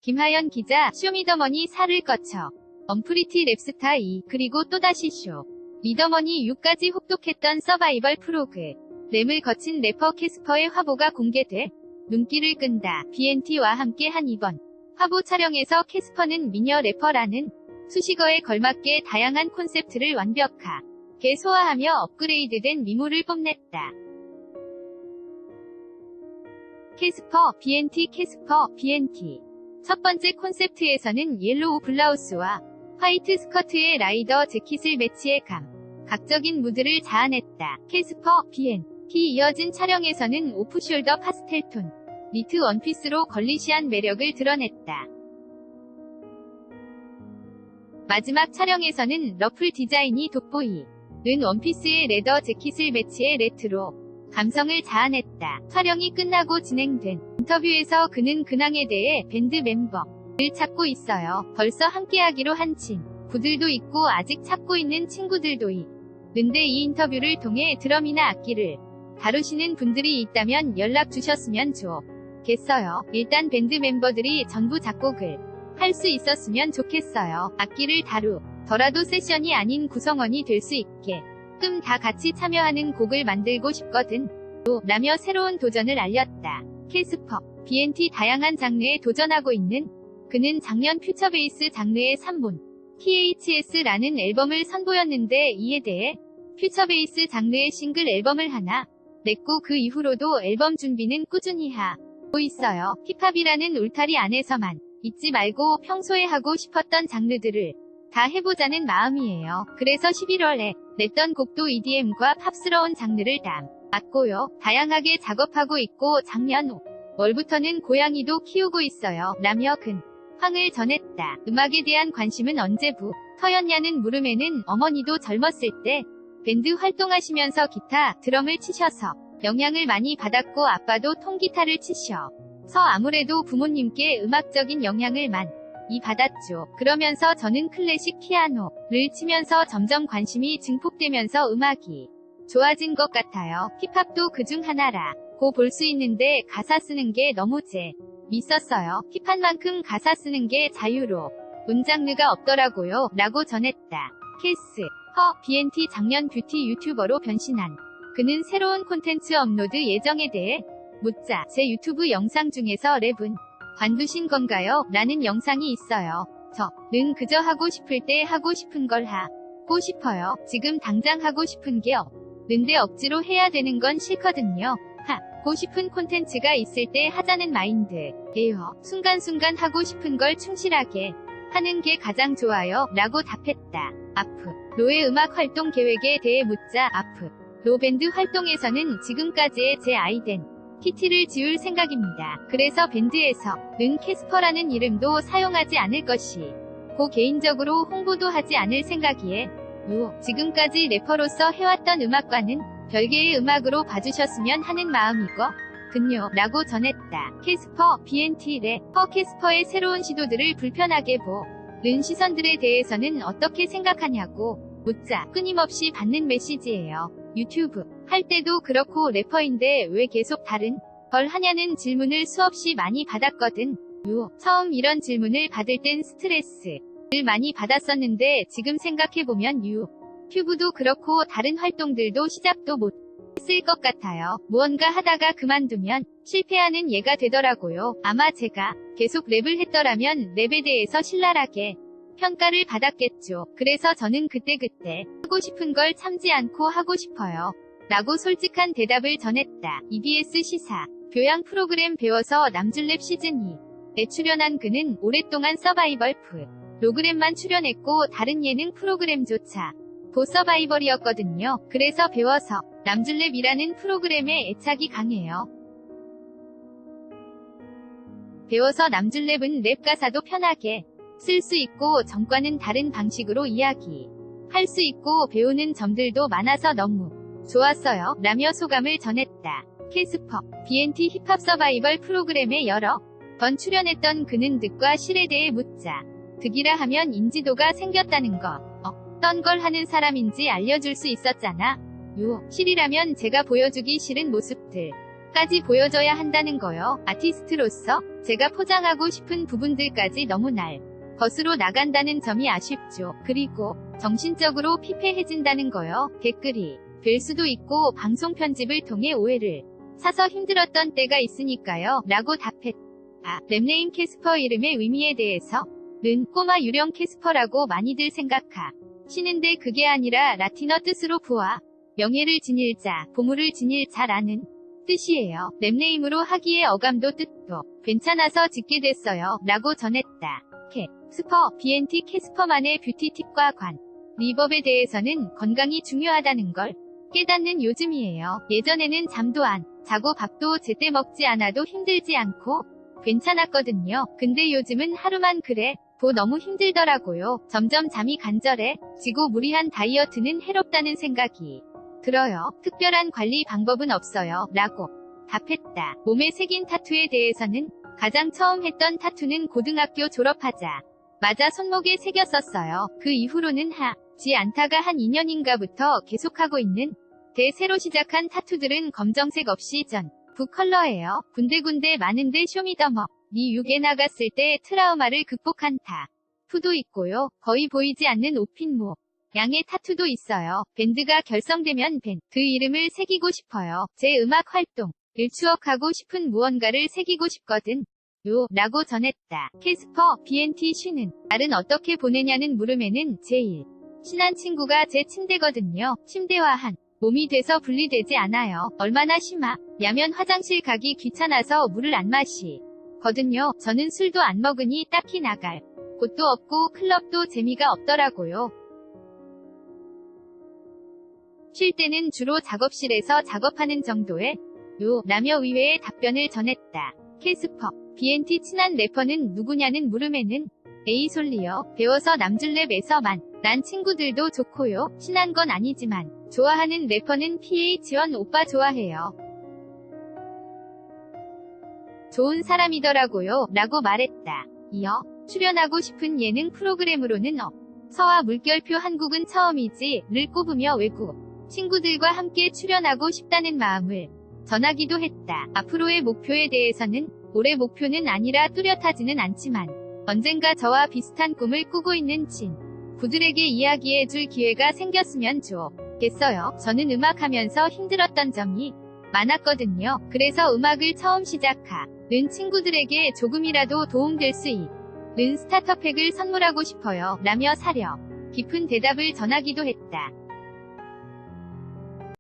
김하연 기자, 쇼미더머니 살을 거쳐. 언프리티 랩스타 2, 그리고 또다시 쇼. 미더머니 6까지 혹독했던 서바이벌 프로그램을 거친 래퍼 캐스퍼의 화보가 공개돼 눈길을 끈다. BNT와 함께한 이번 화보 촬영에서 캐스퍼는 미녀 래퍼라는 수식어에 걸맞게 다양한 콘셉트를 완벽하게 소화하며 업그레이드된 미모를 뽐냈다. 캐스퍼, BNT 캐스퍼, BNT. 첫 번째 콘셉트에서는 옐로우 블라우스와 화이트 스커트에 라이더 재킷을 매치해 각적인 무드를 자아냈다. 캐스퍼, BNT 이어진 촬영에서는 오프숄더 파스텔톤, 니트 원피스로 걸리시한 매력을 드러냈다. 마지막 촬영에서는 러플 디자인이 돋보이는 원피스에 레더 재킷을 매치해 레트로 감성을 자아냈다. 촬영이 끝나고 진행된 인터뷰에서 그는 근황에 대해 밴드 멤버를 찾고 있어요. 벌써 함께하기로 한 친구들도 있고 아직 찾고 있는 친구들도 있는데 이 인터뷰를 통해 드럼이나 악기를 다루시는 분들이 있다면 연락 주셨으면 좋겠어요. 일단 밴드 멤버들이 전부 작곡을 할 수 있었으면 좋겠어요. 악기를 다루더라도 세션이 아닌 구성원이 될 수 있게 다 같이 참여하는 곡을 만들고 싶거든. 라며 새로운 도전을 알렸다. 캐스퍼, BNT 다양한 장르에 도전하고 있는 그는 작년 퓨처베이스 장르의 3분 THS라는 앨범을 선보였는데 이에 대해 퓨처베이스 장르의 싱글 앨범을 하나 냈고 그 이후로도 앨범 준비는 꾸준히 하고 있어요. 힙합이라는 울타리 안에서만 있지 말고 평소에 하고 싶었던 장르들을 다 해보자는 마음이에요. 그래서 11월에 냈던 곡도 EDM과 팝스러운 장르를 담았고요. 다양하게 작업하고 있고 작년 5월부터는 고양이도 키우고 있어요. 라며 근황을 전했다. 음악에 대한 관심은 언제부터였냐는 물음에는 어머니도 젊었을 때 밴드 활동하시면서 기타, 드럼을 치셔서 영향을 많이 받았고 아빠도 통기타를 치셔서 아무래도 부모님께 음악적인 영향을 많이 받았죠. 그러면서 저는 클래식 피아노를 치면서 점점 관심이 증폭되면서 음악이 좋아진 것 같아요. 힙합도 그중 하나라고 볼 수 있는데 가사 쓰는 게 너무 재밌었어요. 힙합만큼 가사 쓰는 게 자유로운 장르가 없더라고요. 라고 전했다. 캐스퍼, BNT 작년 뷰티 유튜버로 변신한 그는 새로운 콘텐츠 업로드 예정에 대해 묻자 제 유튜브 영상 중에서 랩은 관두신 건가요? 라는 영상이 있어요. 저는 그저 하고 싶을 때 하고 싶은 걸 하고 싶어요. 지금 당장 하고 싶은 게 없는데 억지로 해야 되는 건 싫거든요. 하고 싶은 콘텐츠가 있을 때 하자는 마인드예요. 순간순간 하고 싶은 걸 충실하게 하는 게 가장 좋아요. 라고 답했다. 앞으로의 음악 활동 계획에 대해 묻자 앞으로 밴드 활동에서는 지금까지의 제 아이덴티티를 지울 생각입니다. 그래서 밴드에서는 캐스퍼라는 이름도 사용하지 않을 것이고 개인적으로 홍보도 하지 않을 생각이에요. 지금까지 래퍼로서 해왔던 음악과는 별개의 음악으로 봐주셨으면 하는 마음이거든요. 라고 전했다. 캐스퍼, BNT 래퍼 캐스퍼의 새로운 시도들을 불편하게 보는 시선들에 대해서는 어떻게 생각하냐고 묻자 끊임없이 받는 메시지예요. 유튜브 할 때도 그렇고 래퍼인데 왜 계속 다른 걸 하냐는 질문을 수없이 많이 받았거든. 처음 이런 질문을 받을 땐 스트레스를 많이 받았었는데 지금 생각해보면 유튜브도 그렇고 다른 활동들도 시작도 못 했을 것 같아요. 무언가 하다가 그만두면 실패하는 예가 되더라고요. 아마 제가 계속 랩을 했더라면 랩에 대해서 신랄하게 평가를 받았겠죠. 그래서 저는 그때그때 하고 싶은 걸 참지 않고 하고 싶어요. 라고 솔직한 대답을 전했다. EBS 시사 교양 프로그램 배워서 남줄랩 시즌2에 출연한 그는 오랫동안 서바이벌 프로그램만 출연했고 다른 예능 프로그램조차 서바이벌이었거든요. 그래서 배워서 남줄랩이라는 프로그램에 애착이 강해요. 배워서 남줄랩은 랩 가사도 편하게 쓸 수 있고 전과는 다른 방식으로 이야기할 수 있고 배우는 점들도 많아서 너무 좋았어요. 라며 소감을 전했다. 캐스퍼, BNT 힙합 서바이벌 프로그램에 여러 번 출연했던 그는 득과 실에 대해 묻자 득이라 하면 인지도가 생겼다는 것 어떤 걸 하는 사람인지 알려줄 수 있었잖아. 실이라면 제가 보여주기 싫은 모습들 까지 보여줘야 한다는 거요. 아티스트로서 제가 포장하고 싶은 부분들까지 너무 날 것으로 나간다는 점이 아쉽죠. 그리고 정신적으로 피폐해진다는 거요. 댓글이 될 수도 있고 방송 편집을 통해 오해를 사서 힘들었던 때가 있으니까요. 라고 답했다. 랩네임 캐스퍼 이름의 의미에 대해서는 꼬마 유령 캐스퍼라고 많이들 생각하시는데 그게 아니라 라틴어 뜻으로 부와 명예를 지닐 자, 보물을 지닐 자라는 뜻이에요. 랩네임으로 하기에 어감도 뜻도 괜찮아서 짓게 됐어요. 라고 전했다. 캐스퍼, BNT 캐스퍼만의 뷰티 팁과 관 리법에 대해서는 건강이 중요하다는 걸 깨닫는 요즘이에요. 예전에는 잠도 안 자고 밥도 제때 먹지 않아도 힘들지 않고 괜찮았거든요. 근데 요즘은 하루만 그래 도 너무 힘들더라고요. 점점 잠이 간절해지고 무리한 다이어트는 해롭다는 생각이 들어요. 특별한 관리 방법은 없어요. 라고 답했다. 몸에 새긴 타투에 대해서는 가장 처음 했던 타투는 고등학교 졸업하자 마자 손목에 새겼었어요. 그 이후로는 하지 않다가 한 2년인가부터 계속하고 있는 새로 시작한 타투들은 검정색 없이 전부 컬러예요. 군데군데 많은데 쇼미더머니 6에 나갔을 때 트라우마를 극복한 타투도 있고요. 거의 보이지 않는 옷핀모 양의 타투도 있어요. 밴드가 결성되면 밴드 이름을 새기고 싶어요. 제 음악 활동을 추억하고 싶은 무언가를 새기고 싶거든. 라고 전했다. 캐스퍼, BNT 쉬는 날은 어떻게 보내냐는 물음에는 제일 친한 친구가 제 침대거든요. 침대와 한 몸이 돼서 분리되지 않아요. 얼마나 심하냐면 화장실 가기 귀찮아서 물을 안 마시거든요. 저는 술도 안 먹으니 딱히 나갈 곳도 없고 클럽도 재미가 없더라고요. 쉴 때는 주로 작업실에서 작업하는 정도에 라며 의외의 답변을 전했다. 캐스퍼, BNT 친한 래퍼는 누구냐는 물음에는 에이솔리요. 배워서 남줄랩에서만 난 친구들도 좋고요. 친한 건 아니지만 좋아하는 래퍼는 PH1 오빠 좋아해요. 좋은 사람이더라고요. 라고 말했다. 이어 출연하고 싶은 예능 프로그램으로는 서와 물결표 한국은 처음이지를 꼽으며 외국 친구들과 함께 출연하고 싶다는 마음을 전하기도 했다. 앞으로의 목표에 대해서는 올해 목표는 아니라 뚜렷하지는 않지만 언젠가 저와 비슷한 꿈을 꾸고 있는 친구들에게 이야기해줄 기회가 생겼으면 좋겠어요. 저는 음악하면서 힘들었던 점이 많았거든요. 그래서 음악을 처음 시작하는 친구들에게 조금이라도 도움될 수 있는 스타터팩을 선물하고 싶어요. 라며 사려 깊은 대답을 전하기도 했다.